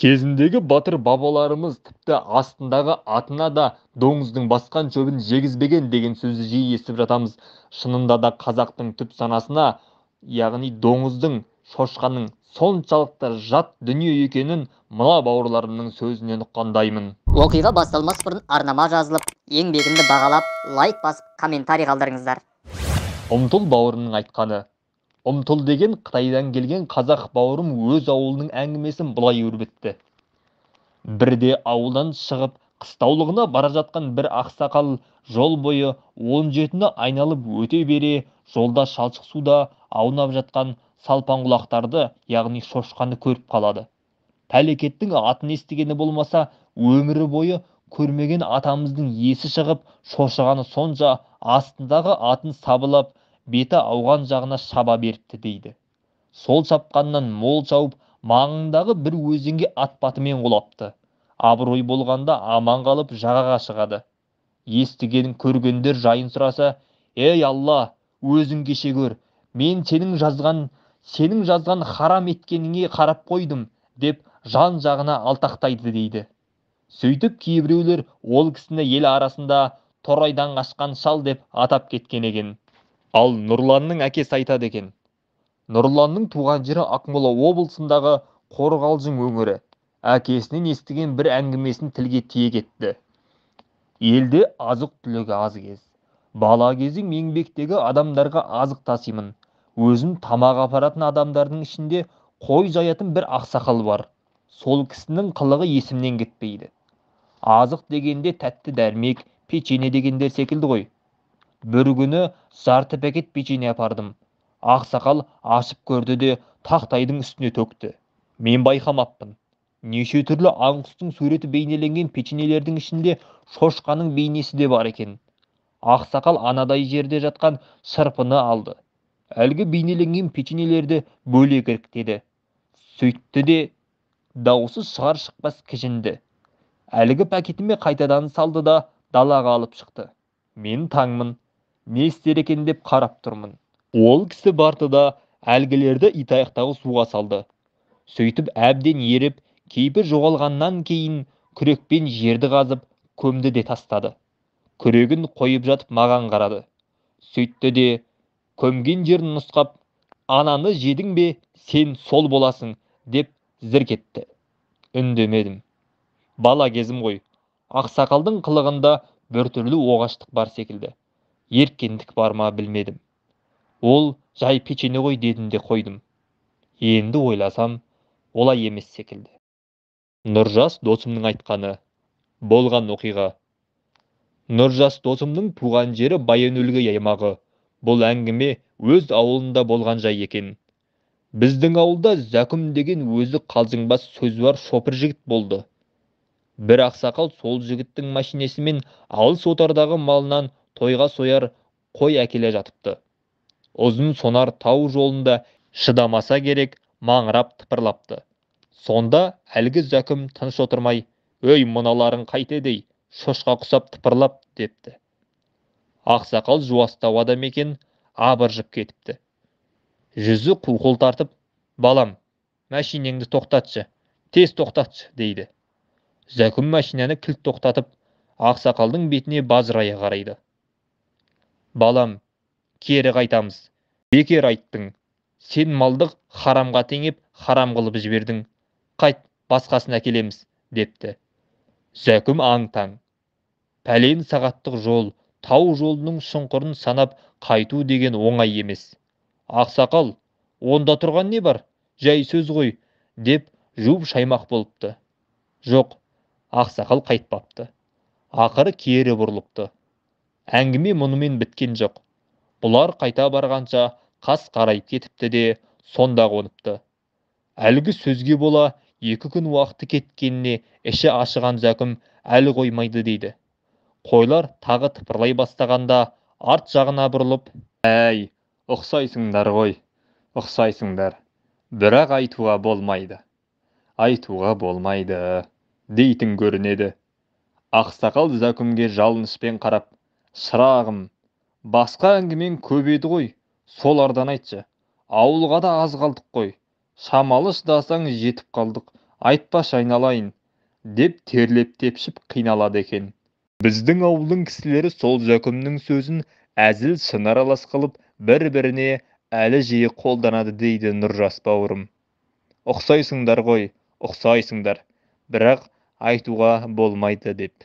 Кезіндегі батыр бабаларымыз тіпті астындағы атына да доңыздың басқан шөбін жегізбеген деген сөзді жиі естіп жатамыз. Шынында да қазақтың түп санасына, яғни доңыздың, шошқаның соншалықты жат дүние екенін мына бауырларымның сөзінен ұққандаймын. Оқиға басталмас бұрын арнама жазылып, еңбегімді бағалап, лайк басып, комментарий қалдырыңыздар. Ұмтыл бауырының айтқаны. Ұмтыл деген Қытайдан келген қазақ бауырым өз ауылының әңгімесін бұлай өрбітті. Бірде ауылдан шығып қыстаулығына бара жатқан бір ақсақал жол бойы 17-ні айналып өте бере жолда шалшық суда аунап жатқан салпаңқұлақтарды, яғни шошқаны көріп қалады. Пәлекеттің атын естігені болмаса, өмірі бойы көрмеген атамыздың есі шығып, шошығаны сонша астындағы атын сабылап, беті ауған жағына шаба беріпті дейді. Сол шапқаннан мол шауып, маңындағы бір өзенге ат батымен құлапты. Абырой болғанда аман қалып жағаға шығады. Естіген көргендер жайын сұраса, «Ей Алла, өзің кеше көр, мен сенің жазған харам еткеніңе қарап қойдым», деп жан жағына алтақтайды дейді. Сөйтіп кейбіреулер ол кісіні ел арасында торайдан қашқан шал деп атап кеткен екен. Ал Нұрланның әкесі айтады екен. Нұрланның туған жері Ақмола облысындағы Қорғалжың өңірі. Әкесінен естіген бір әңгімесін тілге тиек етті. Елде азық-түлігі аз кез. Бала кезім еңбектегі адамдарға азық тасимын. Өзім тамақ апаратын адамдардың ішінде қой жаятын бір ақсақал бар. Сол кісінің қылығы есімнен кетпейді. Азық дегенде тәтті дәрмек, печене дегендер секілді ғой. Бір күні жарты пакет печене апардым. Ақсақал ашып көрді де тақтайдың үстіне төкті. Мен байқамаппын. Неше түрлі аңқұстың суреті бейнеленген печенелердің ішінде шошқаның бейнесі де бар екен. Ақсақал анадай жерде жатқан шырпыны алды. Әлгі бейнеленген печенелерді бөлек іріктеді. Сөйтті де даусы шығар шықпас кіжінді. Әлгі пакетіме қайтадан салды да далаға алып шықты. Мен таңмын, не істер екен деп қарап тұрмын. Ол кісі барды да әлгілерді итаяқтағы суға салды. Сөйтіп әбден еріп, кейпі жоғалғаннан кейін күрекпен жерді қазып, көмді де тастады. Күрегін қойып жатып маған қарады. Сөйтті де көмген жерін нұсқап, «Ананы жедің бе, сен сол боласың», деп зірк етті. Үндемедім. Бала кезім ғой. Ақсақалдың қылығында біртүрлі оғаштық бар секілді. Еркендік бар ма білмедім. Ол жай печене ғой дедім де қойдым. Енді ойласам, олай емес секілді. Нұржас досымның айтқаны. Болған оқиға. Нұржас досымның туған жері Баян-өлгей аймағы. Бұл әңгіме өз ауылында болған жай екен. Біздің ауылда Зәкім деген өзі қалжыңбас сөз бар шопыр жігіт болды. Бір ақсақал сол жігіттің машинесімен алыс отардағы малынан тойға сояр қой әкеле жатыпты. Ұзын сонар тау жолында шыдамаса керек маңырап тыпырлапты. Сонда әлгі Зәкім тыныш отырмай, «Өй, мыналарың қайтеді, шошқа құсап тыпырлап», депті. Ақсақал жуастау адам екен, абыржып кетіпті. Жүзі қуқыл тартып, «Балам, машинеңді тоқтатшы, тез тоқтатшы», дейді. Зәкім машинаны кілт тоқтатып, ақсақалдың бетіне бажырая қарайды. «Балам, кері қайтамыз. Бекер айттың. Сен малдық харамға теңеп, харам қылып жібердің. Қайт, басқасын әкелеміз», депті. Зәкім аң-таң. Пәлен сағаттық жол, тау жолының шұңқырын санап қайту деген оңай емес. Ақсақал, онда тұрған не бар? Жай сөз ғой, деп жуып шаймақ болыпты. Жоқ, ақсақал қайтпапты. Ақыры кері бұрылыпты. Әңгіме мұнымен біткен жоқ. Бұлар қайта барғанша қас қарайып кетіпті де сонда қоныпты. Әлгі сөзге бола 2 күн уақыты кеткеніне іші ашыған Зәкім әлі қоймайды дейді. Қойлар тағы тыпырлай бастағанда арт жағына бұрылып, «Әй, ұқсайсыңдар ғой, ұқсайсыңдар. Бірақ айтуға болмайды. Айтуға болмайды», дейтін көрінеді. Ақсақал Зәкімге жалынышпен қарап, «Шырағым, басқа әңгімен көп еді ғой, солардан айтшы. Ауылға да аз қалдық қой. Шамалы шыдасаң жетіп қалдық, Айтпаш айналайын, деп терлеп тепшіп қиналады екен. Біздің ауылдың кісілері сол Жәкімнің сөзін әзіл шын аралас қылып, бір-біріне әлі жиі қолданады дейді Нұржас бауырым. Ұқсайсыңдар ғой, ұқсайсыңдар, бірақ айтуға болмайды деп.